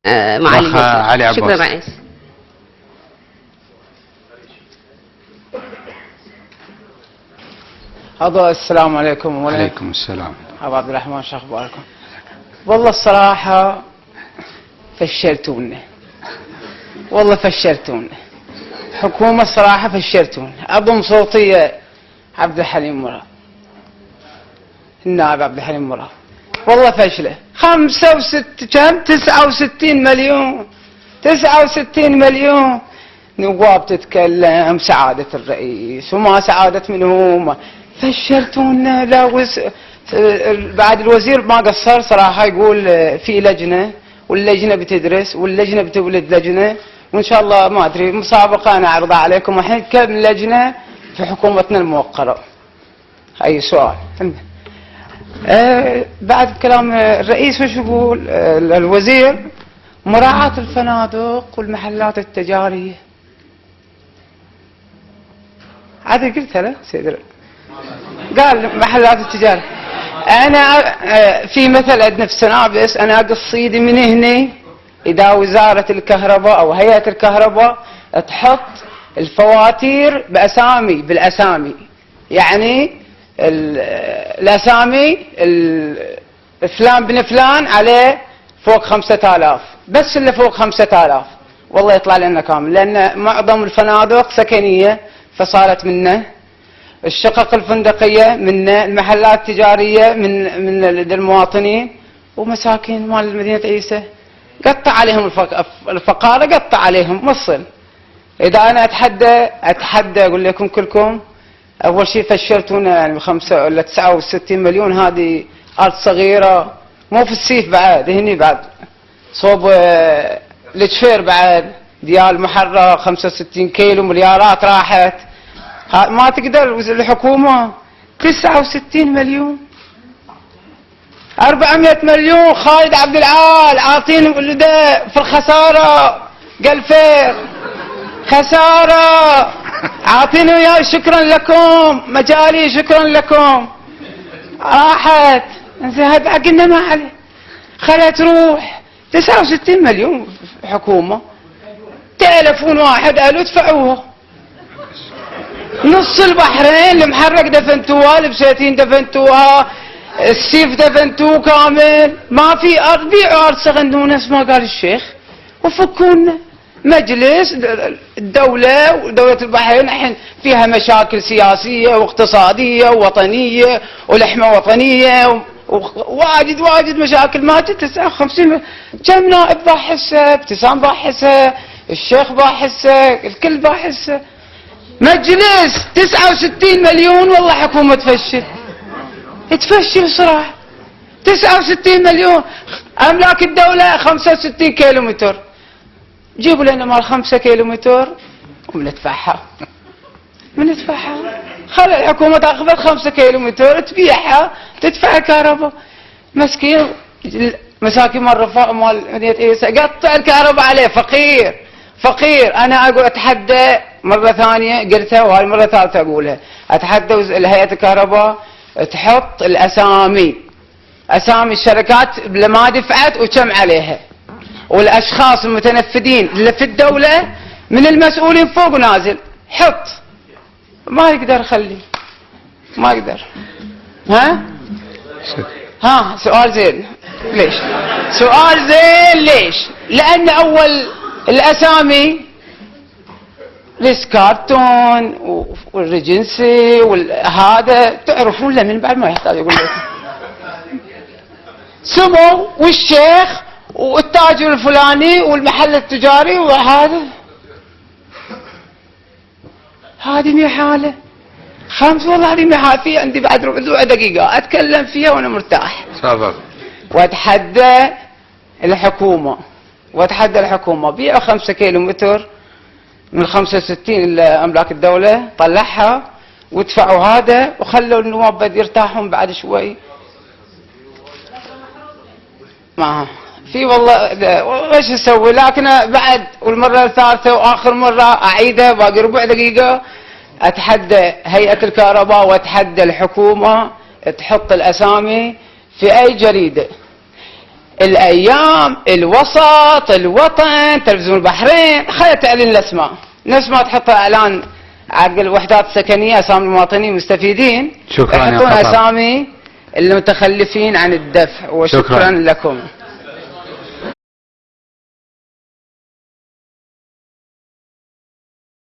معالي علي عباس. شكرا رئيس. السلام عليكم. وعليكم السلام. أبو عبد الرحمن، شو أخباركم؟ والله الصراحة فشلتونا، والله فشلتونا حكومة، الصراحة فشلتونا. أضم صوتي عبد الحليم مراد، النائب عبد الحليم مراد، والله فشلة. 69 مليون، 69 مليون نواب تتكلم سعادة الرئيس وما سعادة منهم. فشلتونا. لا بعد الوزير ما قصر صراحة، يقول في لجنة واللجنة بتدرس واللجنة بتولد لجنة، وإن شاء الله ما أدري مسابقة أنا أعرضها عليكم الحين كم لجنة في حكومتنا الموقرة. أي سؤال؟ بعد كلام الرئيس وش يقول الوزير؟ مراعاة الفنادق والمحلات التجارية. عاد قلتها له سيدي، قال محلات التجارة. أنا في مثل عندنا في سنابس، أنا قصيدي من هنا إذا وزارة الكهرباء أو هيئة الكهرباء تحط الفواتير بأسامي، بالأسامي، يعني الأسامي فلان بن فلان عليه فوق 5000، بس اللي فوق 5000 والله يطلع لنا كامل، لأن معظم الفنادق سكنية فصارت منه، الشقق الفندقية منه، المحلات التجارية من المواطنين، ومساكين مال مدينة عيسى قطع عليهم الفقارة، قطع عليهم وصل. إذا أنا أتحدى أقول لكم كلكم، أول شيء فشلتونا يعني ب5 ولا 69 مليون. هذه أرض صغيرة، مو في السيف بعد، هني بعد صوب الجفير بعد ديال محرر 65 كيلو، مليارات راحت. ما تقدر الحكومة 69 مليون، 400 مليون خالد عبد العال عاطين في الخسارة، قلفير خسارة عاطينه يا شكرا لكم، مجالي شكرا لكم، راحت. هذا قلنا ما عليه، خلها تروح. 69 مليون حكومة، تلفون واحد قالوا ادفعوه. نص البحرين المحرق دفنتوها، البساتين دفنتوها، السيف دفنتوه كامل، ما في أرض. بيعوا أرض سغنون نفس ما قال الشيخ وفكونا. مجلس الدولة ودولة البحرين الحين فيها مشاكل سياسية واقتصادية ووطنية ولحمة وطنية واجد مشاكل. ما 59 كم نائب باحثة، ابتسام باحثة، الشيخ باحثة، الكل باحثة. مجلس 69 مليون، والله حكومة تفشل صراحة. 69 مليون. أملاك الدولة 65 كيلومتر، جيبوا لنا مال 5 كيلومتر ومندفعها. خلي الحكومة تاخذ 5 كيلومتر تبيعها تدفع كهرباء. مسكين مساكين مال مدينة عيسى قطع الكهرباء عليه. فقير. أنا أقول أتحدى مرة ثانية، قلتها وهاي مرة ثالثة أقولها، أتحدى هيئة الكهرباء تحط الأسامي، أسامي الشركات اللي ما دفعت وكم عليها، والأشخاص المتنفذين اللي في الدولة من المسؤولين فوق ونازل، حط. ما يقدر خلي، ما يقدر. سؤال زين. ليش؟ سؤال زين ليش؟ لأن أول الأسامي الاسكارتون والريجنسي وهذا تعرفون له من بعد، ما يحتاج أقول لكم. سمو والشيخ والتاجر الفلاني والمحل التجاري وهذا، هذه مي حالة. والله هذه مي حالة. في عندي بعد ربع دقيقة أتكلم فيها وأنا مرتاح. تفضل. وأتحدى الحكومة بيعوا 5 كيلومتر من 65 أملاك الدولة، طلعها وادفعوا هذا وخلوا النواب بد يرتاحون بعد شوي. ما في والله وش اسوي. لكن بعد والمرة الثالثة وآخر مرة أعيدها باقي ربع دقيقة، أتحدى هيئة الكهرباء وأتحدى الحكومة تحط الأسامي في أي جريدة. الايام، الوسط، الوطن، تلفزيون البحرين، خلي تعلن الاسماء، نفس ما تحط اعلان حق الوحدات السكنيه اسامي المواطنين المستفيدين، شكرا يحطون اسامي المتخلفين عن الدفع. وشكرا لكم.